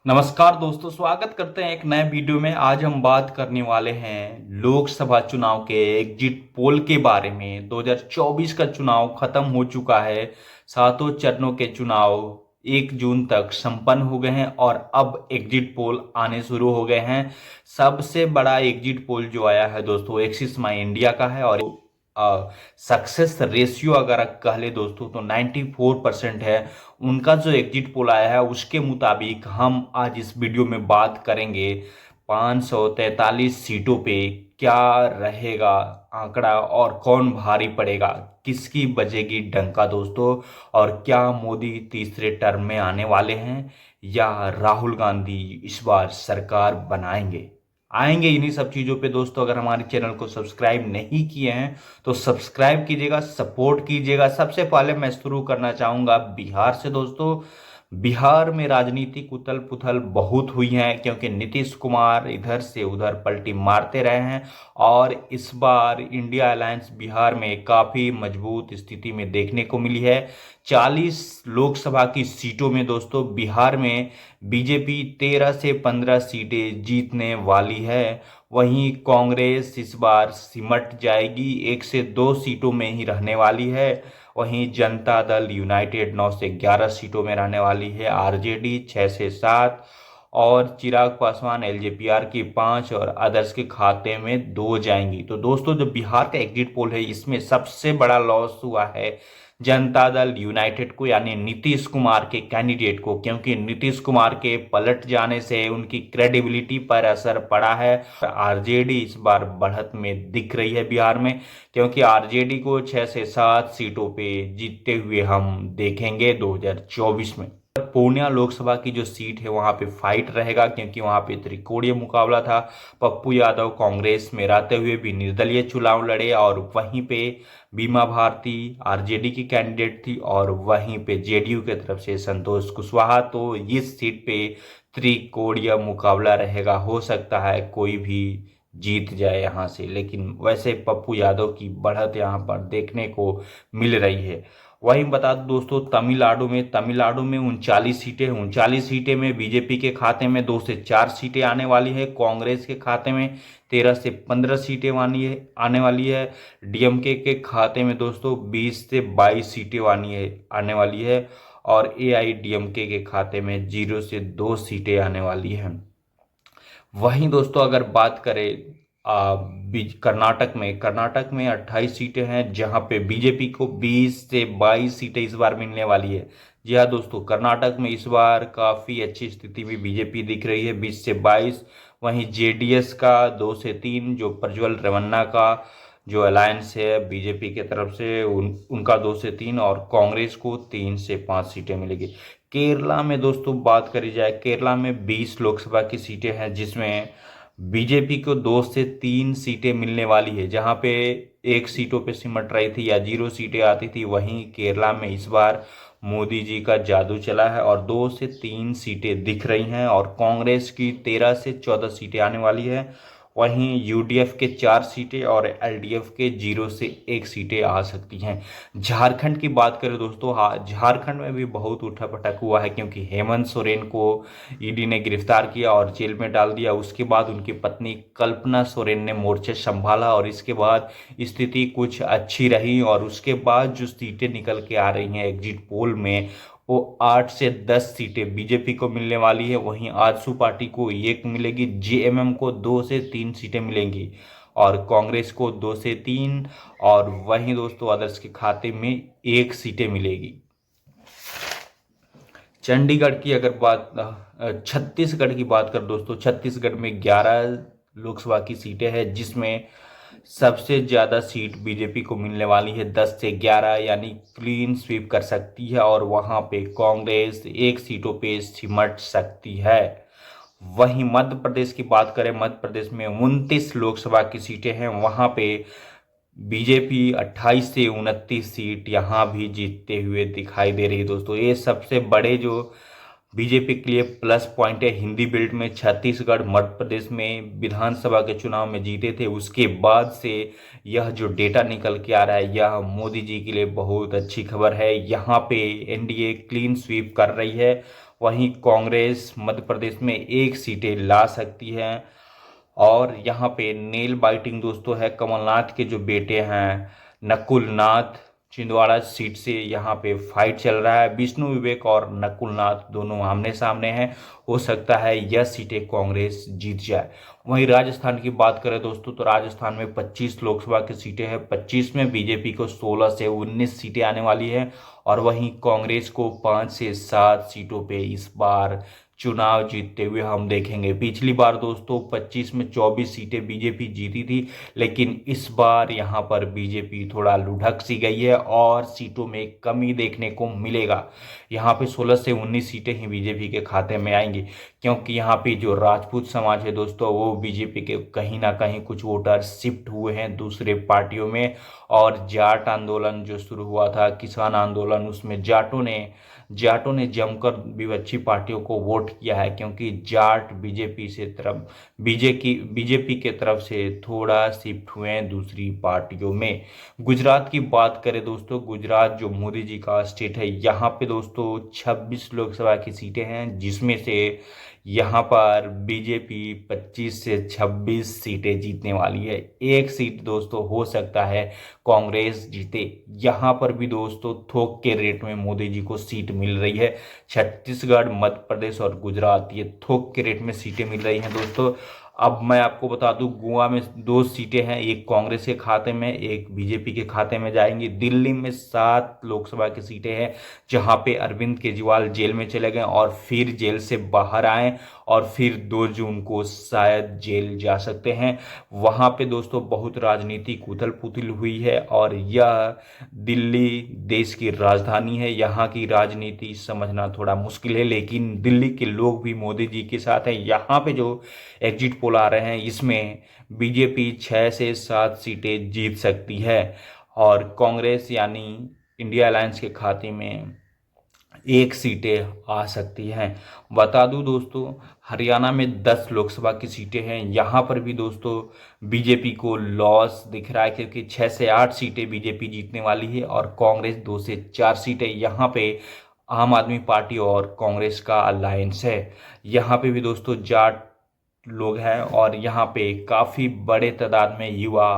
नमस्कार दोस्तों, स्वागत करते हैं एक नए वीडियो में। आज हम बात करने वाले हैं लोकसभा चुनाव के एग्जिट पोल के बारे में। 2024 का चुनाव खत्म हो चुका है। सातों चरणों के चुनाव 1 जून तक संपन्न हो गए हैं और अब एग्जिट पोल आने शुरू हो गए हैं। सबसे बड़ा एग्जिट पोल जो आया है दोस्तों, एक्सिस माई इंडिया का है और सक्सेस रेशियो अगर कह ले दोस्तों तो 94% है। उनका जो एग्जिट पोल आया है उसके मुताबिक हम आज इस वीडियो में बात करेंगे 543 सीटों पे क्या रहेगा आंकड़ा और कौन भारी पड़ेगा, किसकी बजेगी डंका दोस्तों, और क्या मोदी तीसरे टर्म में आने वाले हैं या राहुल गांधी इस बार सरकार बनाएंगे। आएंगे इन्हीं सब चीज़ों पे दोस्तों। अगर हमारे चैनल को सब्सक्राइब नहीं किए हैं तो सब्सक्राइब कीजिएगा, सपोर्ट कीजिएगा। सबसे पहले मैं शुरू करना चाहूँगा बिहार से दोस्तों। बिहार में राजनीतिक उथल पुथल बहुत हुई है क्योंकि नीतीश कुमार इधर से उधर पलटी मारते रहे हैं और इस बार इंडिया अलायंस बिहार में काफ़ी मजबूत स्थिति में देखने को मिली है। 40 लोकसभा की सीटों में दोस्तों बिहार में बीजेपी 13 से 15 सीटें जीतने वाली है। वहीं कांग्रेस इस बार सिमट जाएगी, 1 से 2 सीटों में ही रहने वाली है। वहीं जनता दल यूनाइटेड 9 से 11 सीटों में रहने वाली है। आरजेडी 6 से 7 और चिराग पासवान एलजेपीआर की 5 और अदर्स के खाते में 2 जाएंगी। तो दोस्तों जो बिहार का एग्जिट पोल है इसमें सबसे बड़ा लॉस हुआ है जनता दल यूनाइटेड को, यानी नीतीश कुमार के कैंडिडेट को, क्योंकि नीतीश कुमार के पलट जाने से उनकी क्रेडिबिलिटी पर असर पड़ा है। आरजेडी इस बार बढ़त में दिख रही है बिहार में, क्योंकि आरजेडी को 6 से 7 सीटों पे जीतते हुए हम देखेंगे 2024 में। पूर्णिया लोकसभा की जो सीट है वहां पे फाइट रहेगा क्योंकि वहां पे त्रिकोणीय मुकाबला था। पप्पू यादव कांग्रेस में रहते हुए भी निर्दलीय चुनाव लड़े और वहीं पे बीमा भारती आरजेडी की कैंडिडेट थी और वहीं पे जेडीयू की तरफ से संतोष कुशवाहा। तो इस सीट पे त्रिकोणीय मुकाबला रहेगा। हो सकता है कोई भी जीत जाए यहाँ से, लेकिन वैसे पप्पू यादव की बढ़त यहाँ पर देखने को मिल रही है। वहीं बता दूं दोस्तों, तमिलनाडु में 39 सीटें में बीजेपी के खाते में 2 से 4 सीटें आने वाली है। कांग्रेस के खाते में 13 से 15 सीटें आने वाली है। डीएमके के खाते में दोस्तों 20 से 22 सीटें आने वाली है और एआईडीएमके के खाते में 0 से 2 सीटें आने वाली हैं। वहीं दोस्तों अगर बात करें कर्नाटक में 28 सीटें हैं जहां पे बीजेपी को 20 से 22 सीटें इस बार मिलने वाली है। जी हाँ दोस्तों, कर्नाटक में इस बार काफ़ी अच्छी स्थिति में बीजेपी दिख रही है, 20 से 22। वहीं जेडीएस का 2 से 3, जो प्रज्वल रेवन्ना का जो अलायंस है बीजेपी के तरफ से उनका 2 से 3 और कांग्रेस को 3 से 5 सीटें मिलेगी। केरला में दोस्तों बात करी जाए, केरला में 20 लोकसभा की सीटें हैं जिसमें बीजेपी को 2 से 3 सीटें मिलने वाली है, जहां पे 1 सीटों पे सिमट रही थी या 0 सीटें आती थी। वहीं केरला में इस बार मोदी जी का जादू चला है और 2 से 3 सीटें दिख रही हैं और कांग्रेस की 13 से 14 सीटें आने वाली है। वहीं यूडीएफ के 4 सीटें और एलडीएफ के 0 से 1 सीटें आ सकती हैं। झारखंड की बात करें दोस्तों, हाँ झारखंड में भी बहुत उठापटक हुआ है क्योंकि हेमंत सोरेन को ईडी ने गिरफ्तार किया और जेल में डाल दिया। उसके बाद उनकी पत्नी कल्पना सोरेन ने मोर्चा संभाला और इसके बाद स्थिति कुछ अच्छी रही और उसके बाद जो सीटें निकल के आ रही हैं एग्जिट पोल में वो 8 से 10 सीटें बीजेपी को मिलने वाली है। वहीं आजसू पार्टी को 1 मिलेगी, जेएमएम को 2 से 3 सीटें मिलेंगी और कांग्रेस को 2 से 3 और वहीं दोस्तों अदर्स के खाते में 1 सीटें मिलेगी। चंडीगढ़ की अगर बात छत्तीसगढ़ की बात कर दोस्तों, छत्तीसगढ़ में 11 लोकसभा की सीटें हैं जिसमें सबसे ज़्यादा सीट बीजेपी को मिलने वाली है, 10 से 11, यानी क्लीन स्वीप कर सकती है और वहां पे कांग्रेस 1 सीटों पे सिमट सकती है। वहीं मध्य प्रदेश की बात करें, मध्य प्रदेश में 29 लोकसभा की सीटें हैं, वहां पे बीजेपी 28 से 29 सीट यहाँ भी जीतते हुए दिखाई दे रही है दोस्तों। ये सबसे बड़े जो बीजेपी के लिए प्लस पॉइंट है। हिंदी बेल्ट में छत्तीसगढ़, मध्य प्रदेश में विधानसभा के चुनाव में जीते थे, उसके बाद से यह जो डेटा निकल के आ रहा है यह मोदी जी के लिए बहुत अच्छी खबर है। यहाँ पे एनडीए क्लीन स्वीप कर रही है। वहीं कांग्रेस मध्य प्रदेश में 1 सीटें ला सकती है। और यहाँ पे नेल बाइटिंग दोस्तों है, कमलनाथ के जो बेटे हैं नकुल नाथ, छिंदवाड़ा सीट से यहाँ पे फाइट चल रहा है। विष्णु विवेक और नकुल नाथ दोनों आमने सामने हैं। हो सकता है यह सीटें कांग्रेस जीत जाए। वहीं राजस्थान की बात करें दोस्तों तो राजस्थान में 25 लोकसभा की सीटें हैं। 25 में बीजेपी को 16 से 19 सीटें आने वाली है और वहीं कांग्रेस को 5 से 7 सीटों पे इस बार चुनाव जीतते हुए हम देखेंगे। पिछली बार दोस्तों 25 में 24 सीटें बीजेपी जीती थी, लेकिन इस बार यहाँ पर बीजेपी थोड़ा लुढ़क सी गई है और सीटों में कमी देखने को मिलेगा। यहाँ पे 16 से 19 सीटें ही बीजेपी के खाते में आएंगी, क्योंकि यहाँ पे जो राजपूत समाज है दोस्तों वो बीजेपी के कहीं ना कहीं कुछ वोटर शिफ्ट हुए हैं दूसरे पार्टियों में। और जाट आंदोलन जो शुरू हुआ था, किसान आंदोलन, उसमें जाटों ने जमकर विपक्षी पार्टियों को वोट किया है, क्योंकि जाट बीजेपी के तरफ से थोड़ा शिफ्ट हुए हैं दूसरी पार्टियों में। गुजरात की बात करें दोस्तों, गुजरात जो मोदी जी का स्टेट है, यहाँ पे दोस्तों 26 लोकसभा की सीटें हैं, जिसमें से यहाँ पर बीजेपी 25 से 26 सीटें जीतने वाली है। 1 सीट दोस्तों हो सकता है कांग्रेस जीते। यहाँ पर भी दोस्तों थोक के रेट में मोदी जी को सीट मिल रही है। छत्तीसगढ़, मध्य प्रदेश और गुजरात ये थोक के रेट में सीटें मिल रही हैं दोस्तों। अब मैं आपको बता दूं, गोवा में 2 सीटें हैं, एक कांग्रेस के खाते में, एक बीजेपी के खाते में जाएंगी। दिल्ली में 7 लोकसभा की सीटें हैं, जहां पे अरविंद केजरीवाल जेल में चले गए और फिर जेल से बाहर आए और फिर 2 जून को शायद जेल जा सकते हैं। वहां पे दोस्तों बहुत राजनीतिक उथल पुथल हुई है और यह दिल्ली देश की राजधानी है। यहाँ की राजनीति समझना थोड़ा मुश्किल है, लेकिन दिल्ली के लोग भी मोदी जी के साथ हैं। यहाँ पे जो एग्जिट पोल आ रहे हैं इसमें बीजेपी 6 से 7 सीटें जीत सकती है और कांग्रेस यानी इंडिया अलायंस के खाते में 1 सीटें आ सकती हैं। बता दूं दोस्तों, हरियाणा में 10 लोकसभा की सीटें हैं। यहाँ पर भी दोस्तों बीजेपी को लॉस दिख रहा है, क्योंकि 6 से 8 सीटें बीजेपी जीतने वाली है और कांग्रेस 2 से 4 सीटें। यहाँ पे आम आदमी पार्टी और कांग्रेस का अलायंस है। यहाँ पे भी दोस्तों जाट लोग हैं और यहाँ पे काफ़ी बड़े तादाद में युवा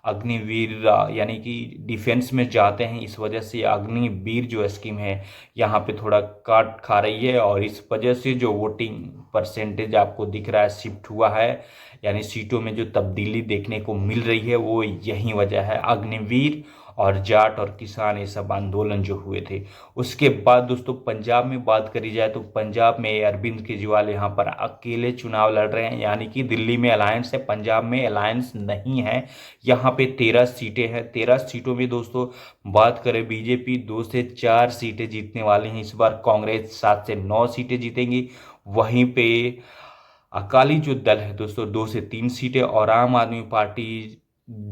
अग्निवीर यानी कि डिफेंस में जाते हैं। इस वजह से अग्निवीर जो स्कीम है यहाँ पे थोड़ा काट खा रही है और इस वजह से जो वोटिंग परसेंटेज आपको दिख रहा है शिफ्ट हुआ है, यानी सीटों में जो तब्दीली देखने को मिल रही है वो यही वजह है, अग्निवीर और जाट और किसान ये सब आंदोलन जो हुए थे। उसके बाद दोस्तों पंजाब में बात करी जाए तो पंजाब में अरविंद केजरीवाल यहाँ पर अकेले चुनाव लड़ रहे हैं, यानी कि दिल्ली में अलायंस है, पंजाब में अलायंस नहीं है। यहाँ पे 13 सीटें हैं। 13 सीटों में दोस्तों बात करें बीजेपी 2 से 4 सीटें जीतने वाली हैं इस बार, कांग्रेस 7 से 9 सीटें जीतेंगी। वहीं पे अकाली जो दल है दोस्तों 2 से 3 सीटें और आम आदमी पार्टी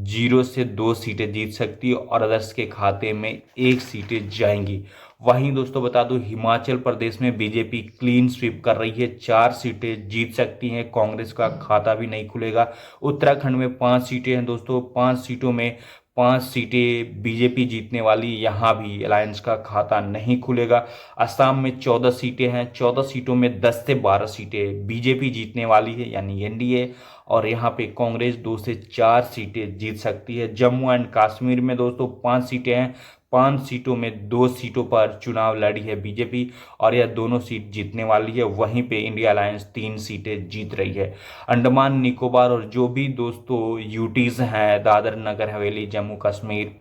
0 से 2 सीटें जीत सकती है और अदर्स के खाते में 1 सीटें जाएंगी। वहीं दोस्तों बता दूं हिमाचल प्रदेश में बीजेपी क्लीन स्वीप कर रही है, 4 सीटें जीत सकती हैं, कांग्रेस का खाता भी नहीं खुलेगा। उत्तराखंड में 5 सीटें हैं दोस्तों, 5 सीटों में 5 सीटें बीजेपी जीतने वाली, यहाँ भी अलायंस का खाता नहीं खुलेगा। असम में 14 सीटें हैं, 14 सीटों में 10 से 12 सीटें बीजेपी जीतने वाली है यानी एनडीए, और यहाँ पे कांग्रेस 2 से 4 सीटें जीत सकती है। जम्मू एंड कश्मीर में दोस्तों 5 सीटें हैं, 5 सीटों में 2 सीटों पर चुनाव लड़ी है बीजेपी और यह दोनों सीट जीतने वाली है। वहीं पे इंडिया अलायंस 3 सीटें जीत रही है। अंडमान निकोबार और जो भी दोस्तों यूटीज हैं, दादर नगर हवेली, जम्मू कश्मीर,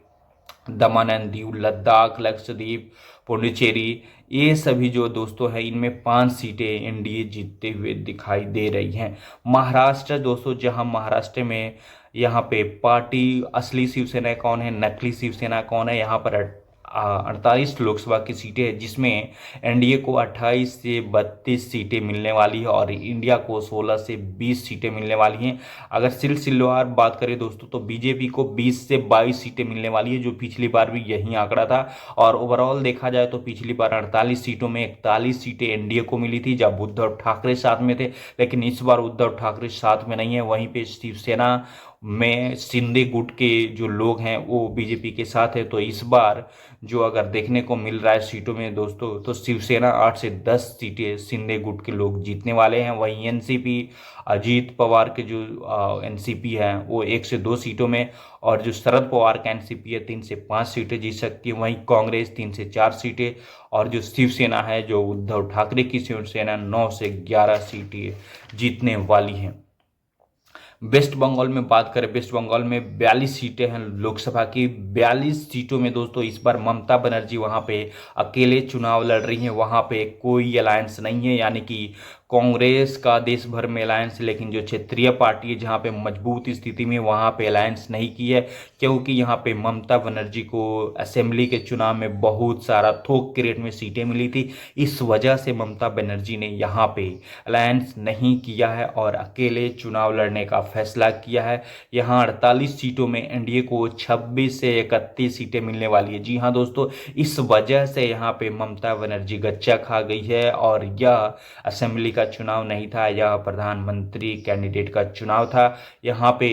दमन एंड दीव, लद्दाख, लक्षद्वीप, पुडुचेरी, ये सभी जो दोस्तों हैं इनमें 5 सीटें एनडीए जीतते हुए दिखाई दे रही हैं। महाराष्ट्र दोस्तों, जहां महाराष्ट्र में यहाँ पे पार्टी असली शिवसेना कौन है, नकली शिवसेना कौन है, यहाँ पर 48 लोकसभा की सीटें हैं, जिसमें एनडीए को 28 से 32 सीटें मिलने वाली है और इंडिया को 16 से 20 सीटें मिलने वाली हैं। अगर सिलसिलेवार बात करें दोस्तों तो बीजेपी को 20 से 22 सीटें मिलने वाली है, जो पिछली बार भी यही आंकड़ा था। और ओवरऑल देखा जाए तो पिछली बार 48 सीटों में 41 सीटें एनडीए को मिली थी जब उद्धव ठाकरे साथ में थे, लेकिन इस बार उद्धव ठाकरे साथ में नहीं है। वहीं पे शिवसेना में शिंदे गुट के जो लोग हैं वो बीजेपी के साथ है। तो इस बार जो अगर देखने को मिल रहा है सीटों में दोस्तों, तो शिवसेना 8 से 10 सीटें शिंदे गुट के लोग जीतने वाले हैं। वहीं एनसीपी अजीत पवार के जो एनसीपी है वो 1 से 2 सीटों में, और जो शरद पवार का एनसीपी है 3 से 5 सीटें जीत सकती है। वहीं कांग्रेस 3 से 4 सीटें, और जो शिवसेना है जो उद्धव ठाकरे की शिवसेना 9 से 11 सीटें जीतने वाली हैं। वेस्ट बंगाल में बात करें, वेस्ट बंगाल में 42 सीटें हैं लोकसभा की। 42 सीटों में दोस्तों इस बार ममता बनर्जी वहां पे अकेले चुनाव लड़ रही हैं। वहां पे कोई अलायंस नहीं है, यानी कि कांग्रेस का देश भर में अलायंस, लेकिन जो क्षेत्रीय पार्टी है जहां पे मजबूत स्थिति में वहां पे अलायंस नहीं की है, क्योंकि यहां पे ममता बनर्जी को असेंबली के चुनाव में बहुत सारा थोक के रेट में सीटें मिली थी। इस वजह से ममता बनर्जी ने यहाँ पे अलायंस नहीं किया है और अकेले चुनाव लड़ने का फैसला किया है। यहाँ 48 सीटों में एनडीए को 26 से 31 सीटें मिलने वाली है। जी हाँ दोस्तों, इस वजह से यहाँ पे ममता बनर्जी गच्चा खा गई है और यह असेंबली का चुनाव नहीं था, यह प्रधानमंत्री कैंडिडेट का चुनाव था। यहाँ पे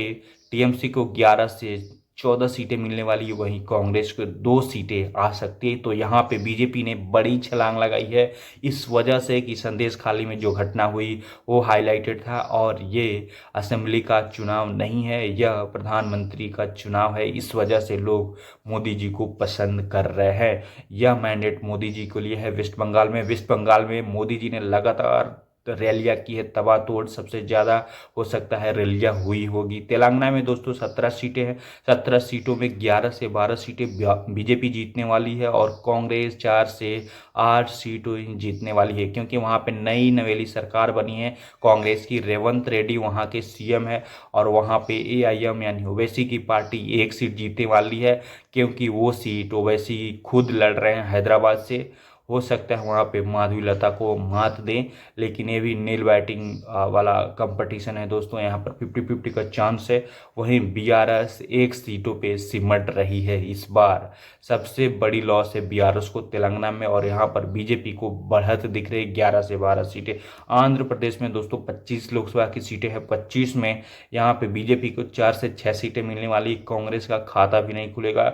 टीएमसी को 11 से 14 सीटें मिलने वाली है, वहीं कांग्रेस को 2 सीटें आ सकती है। तो यहाँ पे बीजेपी ने बड़ी छलांग लगाई है, इस वजह से कि संदेश खाली में जो घटना हुई वो हाईलाइटेड था और ये असेंबली का चुनाव नहीं है, यह प्रधानमंत्री का चुनाव है। इस वजह से लोग मोदी जी को पसंद कर रहे हैं। यह मैंडेट मोदी जी को लिए है। वेस्ट बंगाल में मोदी जी ने लगातार रैलियां की है, तबातोड़ सबसे ज़्यादा हो सकता है रैलियां हुई होगी। तेलंगाना में दोस्तों 17 सीटें हैं, 17 सीटों में 11 से 12 सीटें बीजेपी जीतने वाली है और कांग्रेस 4 से 8 सीटें जीतने वाली है, क्योंकि वहां पे नई नवेली सरकार बनी है कांग्रेस की। रेवंत रेड्डी वहां के सीएम है और वहां पे एआईएम यानी ओवैसी की पार्टी 1 सीट जीतने वाली है, क्योंकि वो सीट ओवैसी खुद लड़ रहे हैं हैदराबाद से। हो सकता है वहाँ पे माधवीलता को मात दें, लेकिन ये भी नील बैटिंग वाला कंपटीशन है दोस्तों, यहाँ पर 50-50 का चांस है। वहीं बीआरएस 1 सीटों पे सिमट रही है। इस बार सबसे बड़ी लॉस है बीआरएस को तेलंगाना में, और यहाँ पर बीजेपी को बढ़त दिख रही है 11 से 12 सीटें। आंध्र प्रदेश में दोस्तों 25 लोकसभा की सीटें हैं, 25 में यहाँ पे बीजेपी को 4 से 6 सीटें मिलने वाली। कांग्रेस का खाता भी नहीं खुलेगा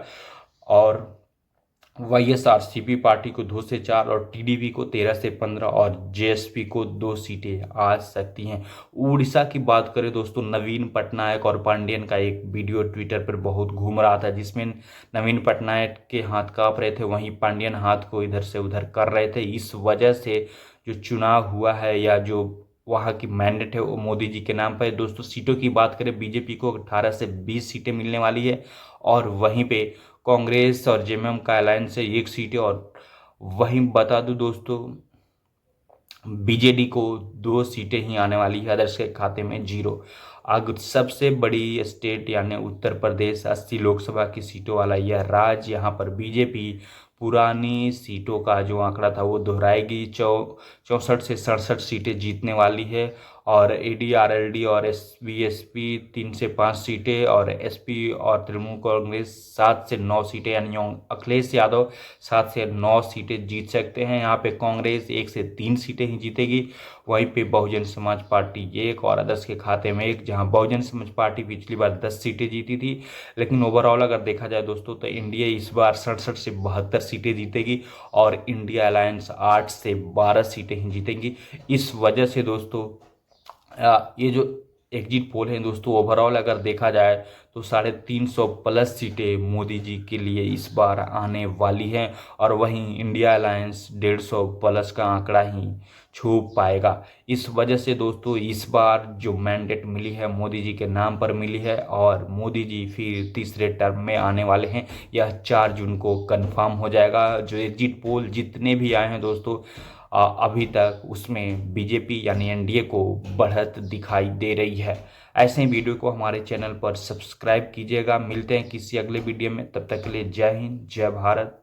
और वाईएसआरसीपी पार्टी को 2 से 4 और टीडीपी को 13 से 15 और जेएसपी को 2 सीटें आ सकती हैं। उड़ीसा की बात करें दोस्तों, नवीन पटनायक और पांडियन का एक वीडियो ट्विटर पर बहुत घूम रहा था, जिसमें नवीन पटनायक के हाथ कांप रहे थे, वहीं पांडियन हाथ को इधर से उधर कर रहे थे। इस वजह से जो चुनाव हुआ है या जो वहाँ की मैंडेट है वो मोदी जी के नाम पर है। दोस्तों सीटों की बात करें, बीजेपी को 18 से 20 सीटें मिलने वाली है और वहीं पे कांग्रेस और जेएमएम का अलायंस है 1 सीटें। और वहीं बता दूं दोस्तों, बीजेडी को 2 सीटें ही आने वाली है, अदर्स के खाते में 0। अब सबसे बड़ी स्टेट यानी उत्तर प्रदेश 80 लोकसभा की सीटों वाला यह राज्य, यहाँ पर बीजेपी पुरानी सीटों का जो आंकड़ा था वो दोहराएगी। 64 से 67 सीटें जीतने वाली है और एडीआरएलडी और एसबीएसपी 3 से 5 सीटें और एसपी और तृणमूल कांग्रेस 7 से 9 सीटें, यानी अखिलेश यादव 7 से 9 सीटें जीत सकते हैं। यहाँ पे कांग्रेस 1 से 3 सीटें ही जीतेगी। वहीं पे बहुजन समाज पार्टी 1 और अदर्स के खाते में 1, जहां बहुजन समाज पार्टी पिछली बार 10 सीटें जीती थी। लेकिन ओवरऑल अगर देखा जाए दोस्तों तो इंडिया इस बार 67 से 72 सीटें जीतेगी और इंडिया अलायंस 8 से 12 सीटें ही जीतेंगी। इस वजह से दोस्तों ये जो एग्जिट पोल है दोस्तों, ओवरऑल अगर देखा जाए तो 350 प्लस सीटें मोदी जी के लिए इस बार आने वाली हैं और वहीं इंडिया अलायंस 150 प्लस का आंकड़ा ही छू पाएगा। इस वजह से दोस्तों इस बार जो मैंडेट मिली है मोदी जी के नाम पर मिली है और मोदी जी फिर तीसरे टर्म में आने वाले हैं। यह 4 जून को कंफर्म हो जाएगा। जो एग्जिट पोल जितने भी आए हैं दोस्तों अभी तक, उसमें बीजेपी यानी एनडीए को बढ़त दिखाई दे रही है। ऐसे ही वीडियो को हमारे चैनल पर सब्सक्राइब कीजिएगा। मिलते हैं किसी अगले वीडियो में, तब तक के लिए जय हिंद, जय भारत।